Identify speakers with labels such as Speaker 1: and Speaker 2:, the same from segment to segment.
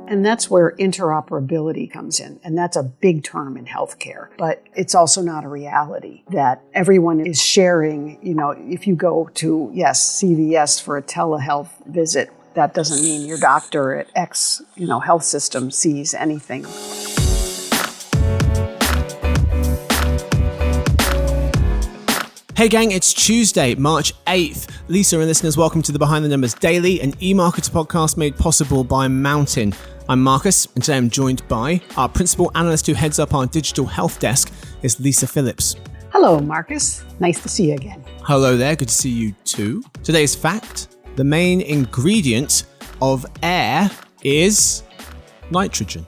Speaker 1: And that's where interoperability comes in. And that's a big term in healthcare. But it's also not a reality that everyone is sharing. If you go to, CVS for a telehealth visit, that doesn't mean your doctor at X, health system sees anything.
Speaker 2: Hey gang, it's Tuesday, March 8th. Lisa and listeners, welcome to the Behind the Numbers Daily, an e-marketer podcast made possible by Mountain. I'm Marcus, and today I'm joined by our principal analyst who heads up our digital health desk, is Lisa Phillips.
Speaker 1: Hello, Marcus. Nice to see you again.
Speaker 2: Hello there, good to see you too. Today's fact, the main ingredient of air is nitrogen,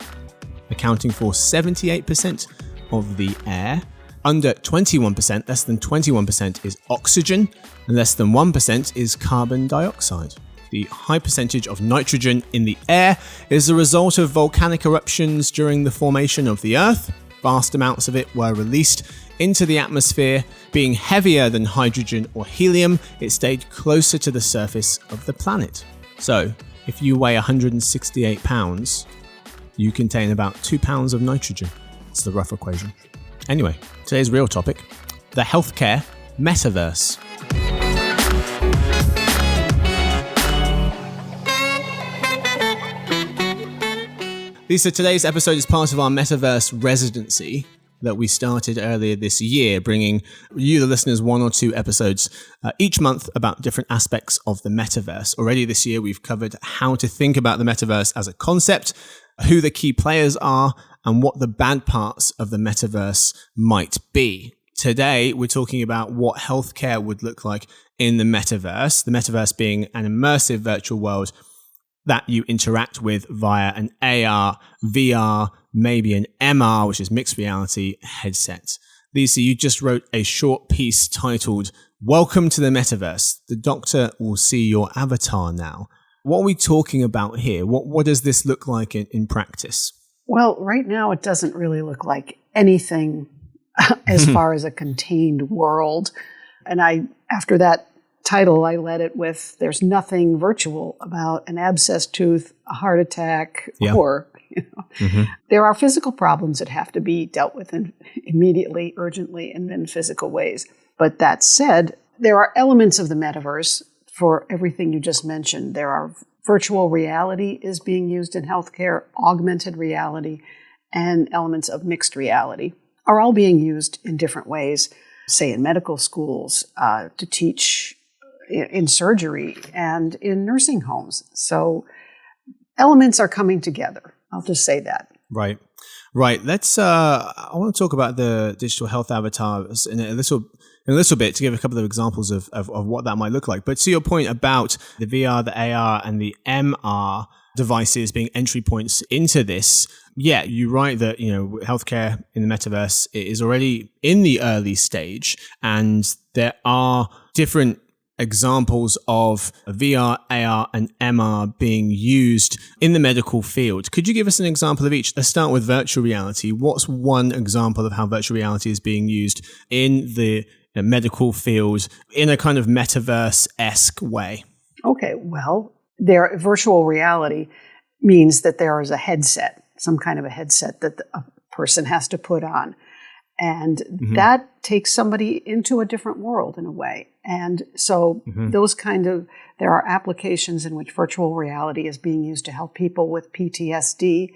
Speaker 2: accounting for 78% of the air. Under 21%, less than 21% is oxygen, and less than 1% is carbon dioxide. The high percentage of nitrogen in the air is the result of volcanic eruptions during the formation of the Earth. Vast amounts of it were released into the atmosphere. Being heavier than hydrogen or helium, it stayed closer to the surface of the planet. So, if you weigh 168 pounds, you contain about 2 pounds of nitrogen. It's the rough equation. Anyway, today's real topic, the healthcare metaverse. Lisa, today's episode is part of our Metaverse Residency that we started earlier this year, bringing you, the listeners, 1 or 2 episodes each month about different aspects of the metaverse. Already this year, we've covered how to think about the metaverse as a concept, who the key players are, and what the bad parts of the metaverse might be. Today, we're talking about what healthcare would look like in the metaverse being an immersive virtual world that you interact with via an AR, VR, maybe an MR, which is mixed reality headset. Lisa, you just wrote a short piece titled, Welcome to the Metaverse. The doctor will see your avatar now. What are we talking about here? What does this look like in practice?
Speaker 1: Well, right now it doesn't really look like anything as far as a contained world. And after that title, I led it with, there's nothing virtual about an abscessed tooth, a heart attack, or, There are physical problems that have to be dealt with immediately, urgently, and in physical ways. But that said, there are elements of the metaverse for everything you just mentioned. There are virtual reality is being used in healthcare, augmented reality, and elements of mixed reality are all being used in different ways, say in medical schools, to teach in surgery and in nursing homes. So elements are coming together. I'll just say that.
Speaker 2: Right. Let's. I want to talk about the digital health avatars in a little bit to give a couple of examples of what that might look like. But to your point about the VR, the AR, and the MR devices being entry points into this, yeah, you're right that healthcare in the metaverse is already in the early stage, and there are different examples of VR, AR, and MR being used in the medical field. Could you give us an example of each? Let's start with virtual reality. What's one example of how virtual reality is being used in the medical field in a kind of metaverse-esque way? Okay,
Speaker 1: well, virtual reality means that there is a headset, some kind of a headset that a person has to put on. And that takes somebody into a different world in a way. And so there are applications in which virtual reality is being used to help people with PTSD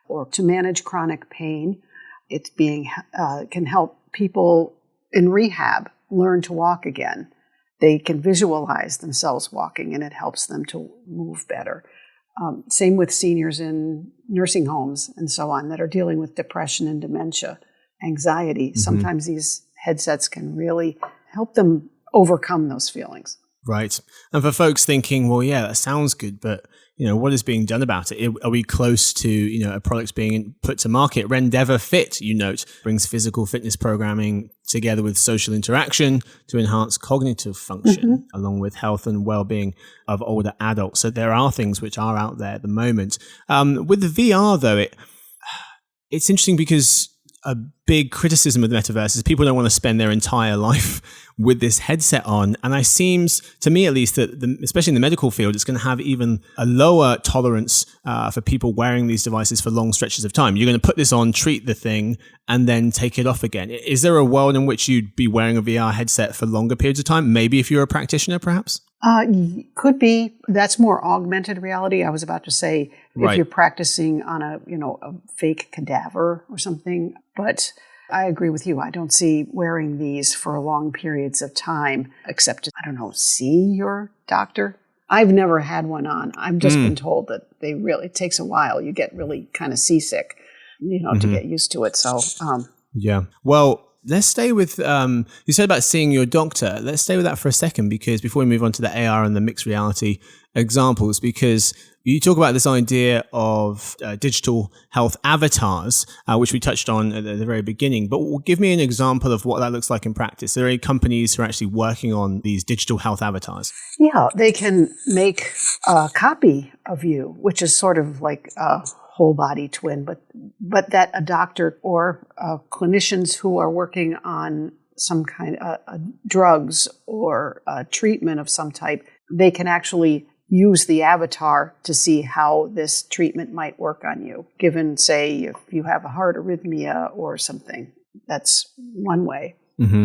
Speaker 1: or to manage chronic pain. It's can help people in rehab learn to walk again. They can visualize themselves walking, and it helps them to move better. Same with seniors in nursing homes and so on that are dealing with depression and dementia, anxiety. Sometimes these headsets can really help them overcome those feelings.
Speaker 2: Right. And for folks thinking, well, yeah, that sounds good, but what is being done about it? Are we close to, a product being put to market? rendezvousfit, you note, brings physical fitness programming together with social interaction to enhance cognitive function, along with health and well-being of older adults. So there are things which are out there at the moment. With the VR, though, it's interesting because a big criticism of the metaverse is people don't want to spend their entire life with this headset on. And it seems, to me at least, that especially in the medical field, it's going to have even a lower tolerance for people wearing these devices for long stretches of time. You're going to put this on, treat the thing, and then take it off again. Is there a world in which you'd be wearing a VR headset for longer periods of time? Maybe if you're a practitioner, perhaps?
Speaker 1: Could be. That's more augmented reality. I was about to say if you're practicing on a fake cadaver or something. But I agree with you. I don't see wearing these for long periods of time, except to, see your doctor. I've never had one on. I've just been told that it takes a while. You get really kind of seasick, to get used to it. So,
Speaker 2: yeah. Well, let's stay with, you said about seeing your doctor. Let's stay with that for a second, because before we move on to the AR and the mixed reality examples, because you talk about this idea of digital health avatars, which we touched on at the very beginning, but give me an example of what that looks like in practice. Are there any companies who are actually working on these digital health avatars?
Speaker 1: Yeah, they can make a copy of you, which is sort of like a whole body twin, but that a doctor or clinicians who are working on some kind of drugs or treatment of some type, they can actually use the avatar to see how this treatment might work on you, given, say, if you have a heart arrhythmia or something. That's one way.
Speaker 2: Mm-hmm.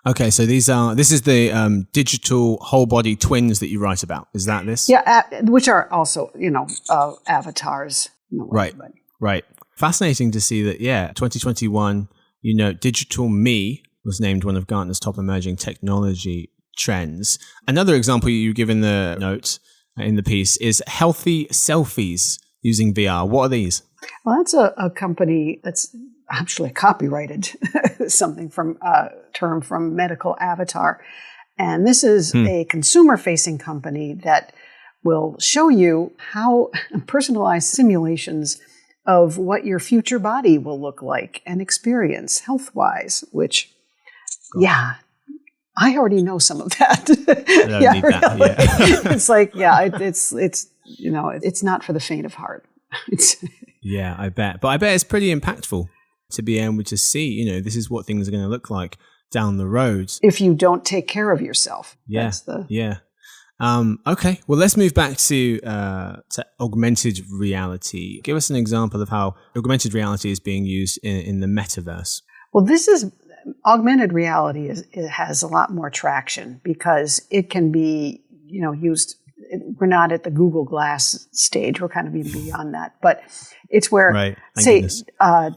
Speaker 2: Okay, so this is the digital whole body twins that you write about. Is that this?
Speaker 1: Yeah, which are also, avatars.
Speaker 2: Right. Fascinating to see that, 2021, digital me was named one of Gartner's top emerging technology trends. Another example you give in the note in the piece is healthy selfies using VR. What are these?
Speaker 1: Well, that's a company that's actually copyrighted something from a term from Medical Avatar. And this is a consumer-facing company that will show you how personalized simulations of what your future body will look like and experience health-wise, which, I already know some of that. It's like, it's not for the faint of heart.
Speaker 2: Yeah, I bet. But I bet it's pretty impactful to be able to see, this is what things are going to look like down the road.
Speaker 1: If you don't take care of yourself.
Speaker 2: Yeah. Okay. Well, let's move back to augmented reality. Give us an example of how augmented reality is being used in the metaverse.
Speaker 1: Well, augmented reality it has a lot more traction because it can be, used. We're not at the Google Glass stage. We're kind of even beyond that. But it's where,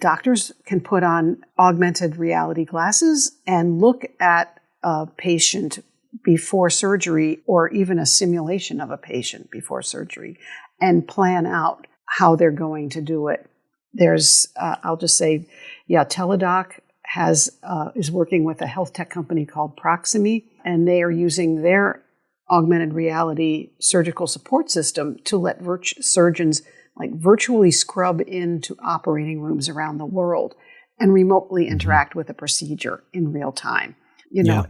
Speaker 1: doctors can put on augmented reality glasses and look at a patient before surgery, or even a simulation of a patient before surgery, and plan out how they're going to do it. There's, I'll just say, Teladoc is working with a health tech company called Proximie, and they are using their augmented reality surgical support system to let surgeons virtually scrub into operating rooms around the world and remotely interact with a procedure in real time.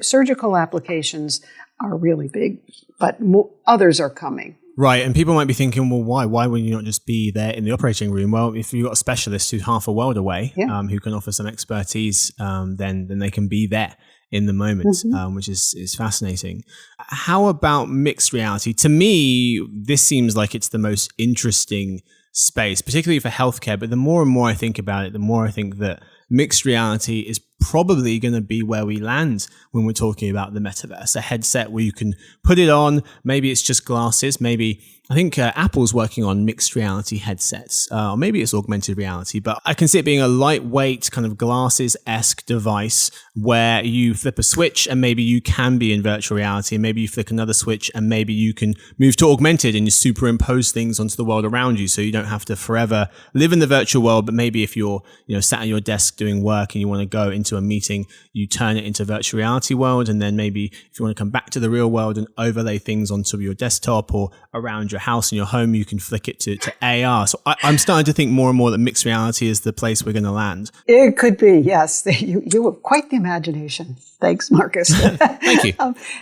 Speaker 1: Surgical applications are really big, but others are coming.
Speaker 2: Right, and people might be thinking, well, why? Why would you not just be there in the operating room? Well, if you've got a specialist who's half a world away, who can offer some expertise, then they can be there in the moment, which is fascinating. How about mixed reality? To me, this seems like it's the most interesting space, particularly for healthcare. But the more and more I think about it, the more I think that mixed reality is probably going to be where we land when we're talking about the metaverse. A headset where you can put it on. Maybe it's just glasses. Maybe I think Apple's working on mixed reality headsets, or maybe it's augmented reality, but I can see it being a lightweight kind of glasses-esque device where you flip a switch and maybe you can be in virtual reality, and maybe you flick another switch and maybe you can move to augmented and you superimpose things onto the world around you, so you don't have to forever live in the virtual world. But maybe if you're sat at your desk doing work and you want to go into a meeting, you turn it into virtual reality world, and then maybe if you want to come back to the real world and overlay things onto your desktop or around your house and your home, you can flick it to AR. So I'm starting to think more and more that mixed reality is the place we're going to land.
Speaker 1: It could be, yes. You have quite the imagination. Thanks, Marcus.
Speaker 2: Thank you.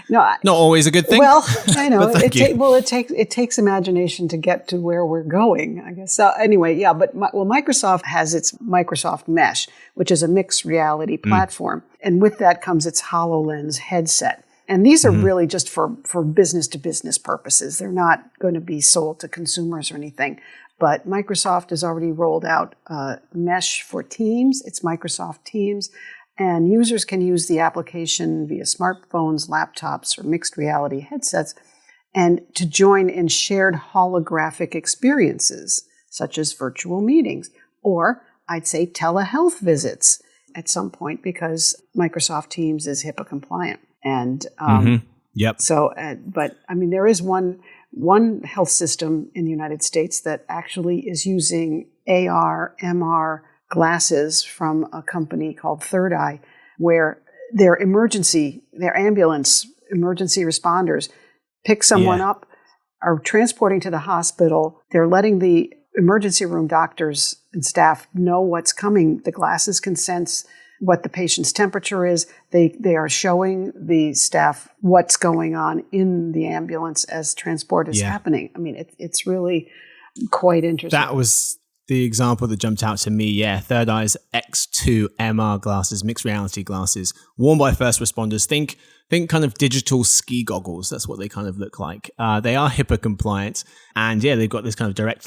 Speaker 1: Not
Speaker 2: always a good thing.
Speaker 1: Well, I know
Speaker 2: it
Speaker 1: takes imagination to get to where we're going, I guess. So anyway, yeah. But Microsoft has its Microsoft Mesh, which is a mixed reality platform, and with that comes its HoloLens headset. And these are really just for business to business purposes. They're not going to be sold to consumers or anything. But Microsoft has already rolled out Mesh for Teams. It's Microsoft Teams. And users can use the application via smartphones, laptops, or mixed reality headsets, and to join in shared holographic experiences, such as virtual meetings, or I'd say telehealth visits at some point, because Microsoft Teams is HIPAA compliant. And but I mean, there is one health system in the United States that actually is using AR, MR glasses from a company called Third Eye, where their ambulance emergency responders pick someone up, are transporting to the hospital. They're letting the emergency room doctors and staff know what's coming. The glasses can sense what the patient's temperature is. They are showing the staff what's going on in the ambulance as transport is happening. I mean, it's really quite interesting.
Speaker 2: That was the example that jumped out to me. Yeah, Third Eye's X2 MR glasses, mixed reality glasses, worn by first responders. Think kind of digital ski goggles. That's what they kind of look like. They are HIPAA compliant, and they've got this kind of direct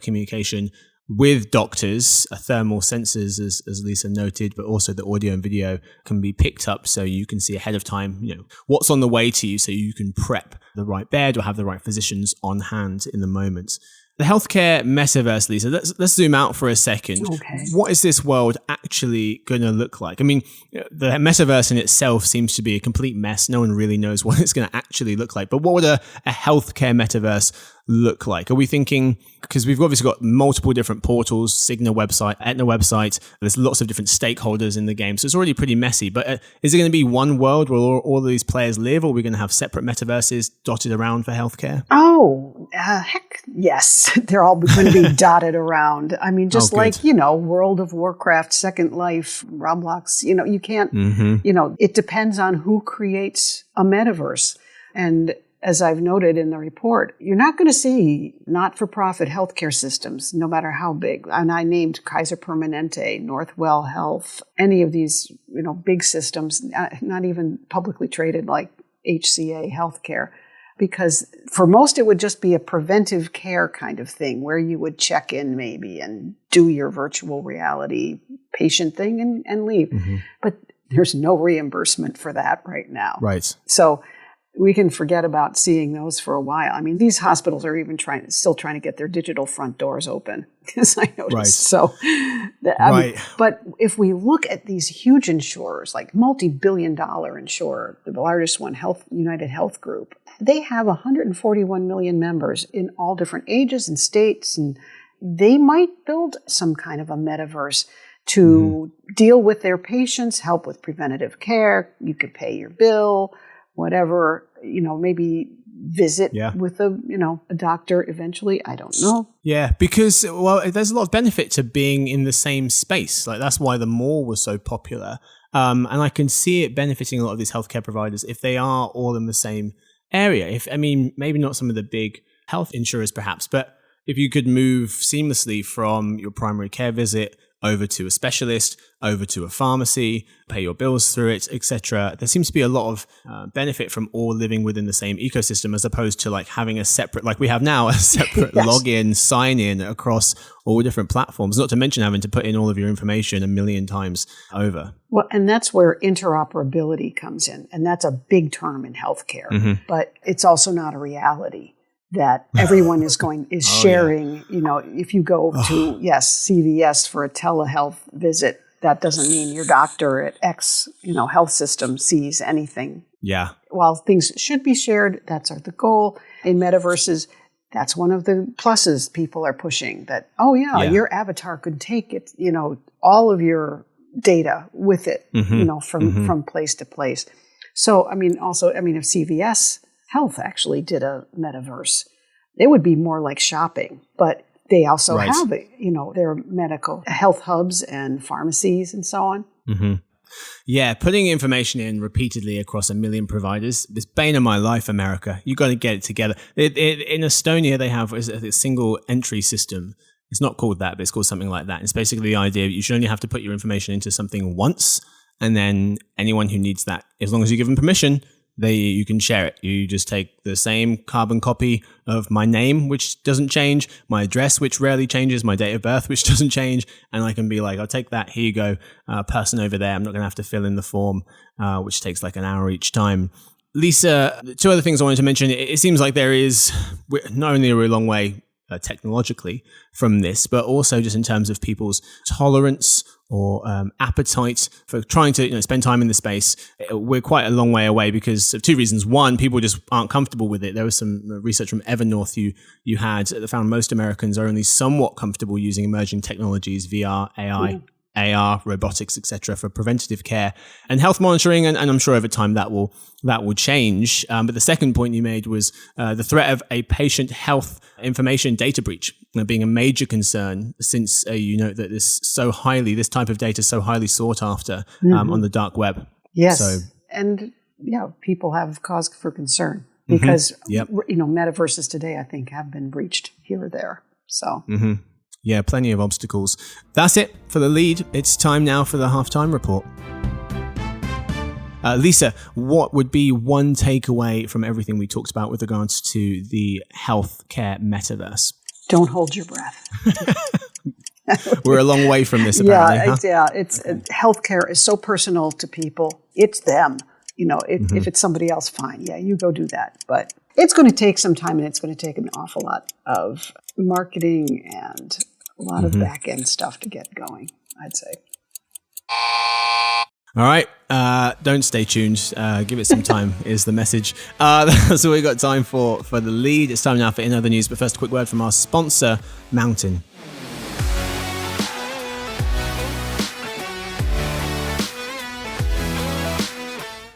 Speaker 2: communication with doctors, thermal sensors, as Lisa noted, but also the audio and video can be picked up so you can see ahead of time, what's on the way to you, so you can prep the right bed or have the right physicians on hand in the moment. The healthcare metaverse, Lisa, let's zoom out for a second.
Speaker 1: Okay.
Speaker 2: What is this world actually going to look like? I mean, the metaverse in itself seems to be a complete mess. No one really knows what it's going to actually look like. But what would a healthcare metaverse look like? Are we thinking, because we've obviously got multiple different portals, Cigna website, Aetna website, there's lots of different stakeholders in the game, so it's already pretty messy. But is it going to be one world where all of these players live, or are we going to have separate metaverses dotted around for healthcare?
Speaker 1: Oh, heck yes. They're all going to be dotted around. I mean, just like, World of Warcraft, Second Life, Roblox, you can't, it depends on who creates a metaverse. And as I've noted in the report, you're not going to see not-for-profit healthcare systems, no matter how big. And I named Kaiser Permanente, Northwell Health, any of these, big systems, not even publicly traded like HCA Healthcare, because for most it would just be a preventive care kind of thing where you would check in maybe and do your virtual reality patient thing and leave. Mm-hmm. But there's no reimbursement for that right now.
Speaker 2: Right.
Speaker 1: So we can forget about seeing those for a while. I mean, these hospitals are even still trying to get their digital front doors open, as I noticed. Right. So, but if we look at these huge insurers, like multi-billion-dollar insurer, the largest one, United Health Group, they have 141 million members in all different ages and states, and they might build some kind of a metaverse to deal with their patients, help with preventative care. You could pay your bill, whatever, maybe visit with a doctor eventually. I don't know.
Speaker 2: Yeah, because, there's a lot of benefit to being in the same space. Like, that's why the mall was so popular. And I can see it benefiting a lot of these healthcare providers if they are all in the same area. Maybe not some of the big health insurers perhaps, but if you could move seamlessly from your primary care visit over to a specialist, over to a pharmacy, pay your bills through it, etc. There seems to be a lot of benefit from all living within the same ecosystem, as opposed to like having a separate, like we have now, a separate login, sign in across all different platforms, not to mention having to put in all of your information 1 million times over.
Speaker 1: Well, and that's where interoperability comes in. And that's a big term in healthcare, but it's also not a reality that everyone is sharing. If you go to, CVS for a telehealth visit, that doesn't mean your doctor at X, health system sees anything.
Speaker 2: Yeah.
Speaker 1: While things should be shared, that's the goal. In metaverses, that's one of the pluses people are pushing, that, your avatar could take it, all of your data with it, from place to place. So, if CVS Health actually did a metaverse, it would be more like shopping, but they also have, their medical health hubs and pharmacies and so on.
Speaker 2: Mm-hmm. Yeah, putting information in repeatedly across 1 million providers, it's bane of my life, America. You got to get it together. In Estonia, they have a single entry system. It's not called that, but it's called something like that. It's basically the idea that you should only have to put your information into something once, and then anyone who needs that, as long as you give them permission, you can share it. You just take the same carbon copy of my name, which doesn't change, my address, which rarely changes, my date of birth, which doesn't change, and I can be like, I'll take that, here you go, person over there. I'm not going to have to fill in the form, which takes like an hour each time. Lisa, 2 other things I wanted to mention. It seems like there is, not only are we a long way technologically from this, but also just in terms of people's tolerance or appetite for trying to spend time in the space. We're quite a long way away because of 2 reasons. One, people just aren't comfortable with it. There was some research from Evernorth you had that found most Americans are only somewhat comfortable using emerging technologies, VR, AI, AR, robotics, etc., for preventative care and health monitoring, and I'm sure over time that will change. But the second point you made was the threat of a patient health information data breach being a major concern, since you know that this type of data is so highly sought after on the dark web.
Speaker 1: Yes, and people have cause for concern because metaverses today, I think, have been breached here or there. So. Mm-hmm.
Speaker 2: Yeah, plenty of obstacles. That's it for the lead. It's time now for the halftime report. Lisa, what would be one takeaway from everything we talked about with regards to the healthcare metaverse?
Speaker 1: Don't hold your breath.
Speaker 2: We're a long way from this, apparently.
Speaker 1: It's healthcare is so personal to people. It's them. If it's somebody else, fine. Yeah, you go do that. But it's going to take some time, and it's going to take an awful lot of marketing and a lot of back-end stuff to get going, I'd say.
Speaker 2: All right. Don't stay tuned. Give it some time is the message. That's all we got time for the lead. It's time now for In Other News. But first, a quick word from our sponsor, Mountain.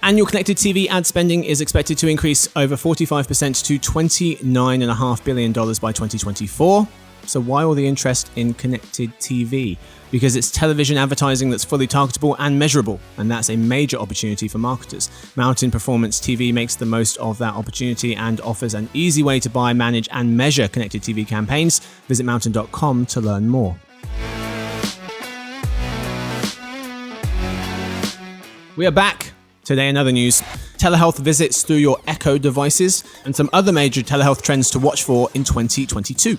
Speaker 2: Annual connected TV ad spending is expected to increase over 45% to $29.5 billion by 2024. So why all the interest in connected TV? Because it's television advertising that's fully targetable and measurable, and that's a major opportunity for marketers. Mountain Performance TV makes the most of that opportunity and offers an easy way to buy, manage, and measure connected TV campaigns. Visit mountain.com to learn more. We are back. Today in other news, telehealth visits through your Echo devices and some other major telehealth trends to watch for in 2022.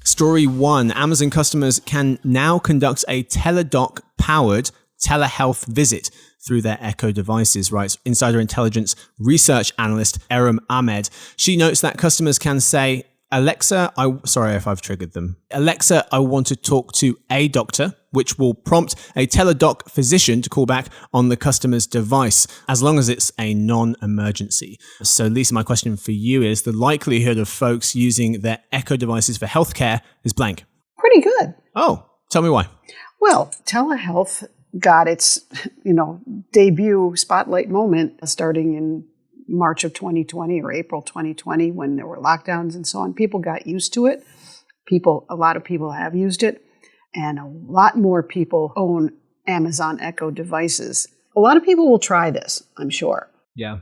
Speaker 2: Story 1. Amazon customers can now conduct a Teladoc-powered telehealth visit through their Echo devices, writes Insider Intelligence research analyst Erum Ahmed. She notes that customers can say, Alexa, sorry if I've triggered them. Alexa, I want to talk to a doctor, which will prompt a Teladoc physician to call back on the customer's device, as long as it's a non-emergency. So, Lisa, my question for you is, the likelihood of folks using their Echo devices for healthcare is blank.
Speaker 1: Pretty good.
Speaker 2: Oh, tell me why.
Speaker 1: Well, telehealth got its, debut spotlight moment starting in March of 2020 or April 2020 when there were lockdowns and so on. People got used to it. A lot of people have used it, and a lot more people own Amazon Echo devices. A lot of people will try this, I'm sure.
Speaker 2: Yeah,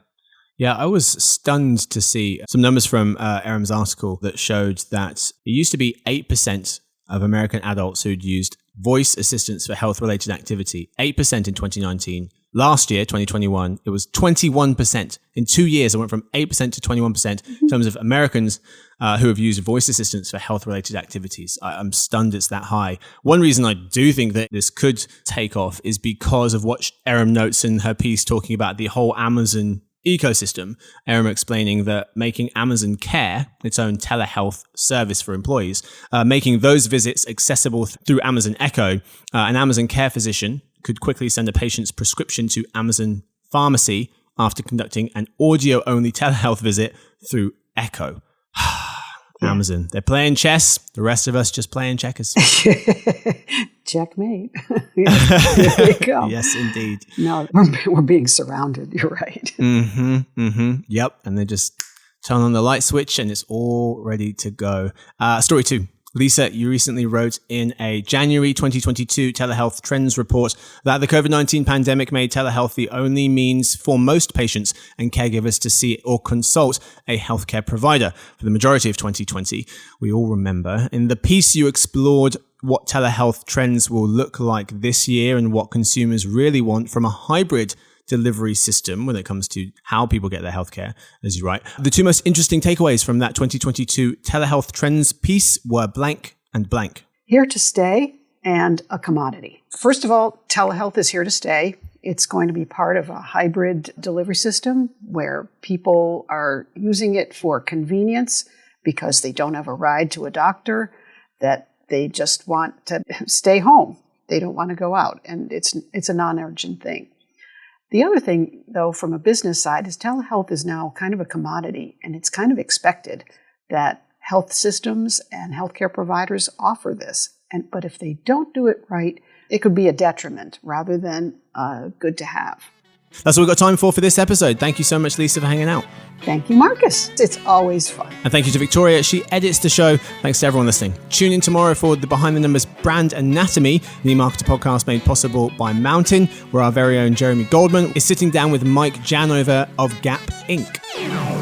Speaker 2: I was stunned to see some numbers from Erum's article that showed that it used to be 8% of American adults who'd used voice assistants for health-related activity. 8% in 2019. Last year, 2021, it was 21%. In 2 years, it went from 8% to 21% in terms of Americans who have used voice assistants for health-related activities. I'm stunned it's that high. One reason I do think that this could take off is because of what Erum notes in her piece talking about the whole Amazon ecosystem. Erum explaining that making Amazon Care, its own telehealth service for employees, making those visits accessible through Amazon Echo, an Amazon Care physician could quickly send a patient's prescription to Amazon Pharmacy after conducting an audio-only telehealth visit through Echo. Amazon, they're playing chess. The rest of us just playing checkers.
Speaker 1: Checkmate. There you go.
Speaker 2: Yes, indeed.
Speaker 1: No, we're being surrounded. You're right.
Speaker 2: Yep. And they just turn on the light switch and it's all ready to go. Story 2. Lisa, you recently wrote in a January 2022 telehealth trends report that the COVID-19 pandemic made telehealth the only means for most patients and caregivers to see or consult a healthcare provider for the majority of 2020. We all remember. In the piece, you explored what telehealth trends will look like this year and what consumers really want from a hybrid delivery system when it comes to how people get their healthcare, as you write. The two most interesting takeaways from that 2022 telehealth trends piece were blank and blank.
Speaker 1: Here to stay and a commodity. First of all, telehealth is here to stay. It's going to be part of a hybrid delivery system where people are using it for convenience because they don't have a ride to a doctor, that they just want to stay home. They don't want to go out, and it's a non-urgent thing. The other thing, though, from a business side is telehealth is now kind of a commodity, and it's kind of expected that health systems and healthcare providers offer this. But if they don't do it right, it could be a detriment rather than good to have.
Speaker 2: That's all we've got time for this episode. Thank you so much, Lisa, for hanging out.
Speaker 1: Thank you, Marcus. It's always fun.
Speaker 2: And thank you to Victoria. She edits the show. Thanks to everyone listening. Tune in tomorrow for the Behind the Numbers Brand Anatomy, the eMarketer podcast made possible by Mountain, where our very own Jeremy Goldman is sitting down with Mike Janover of Gap Inc.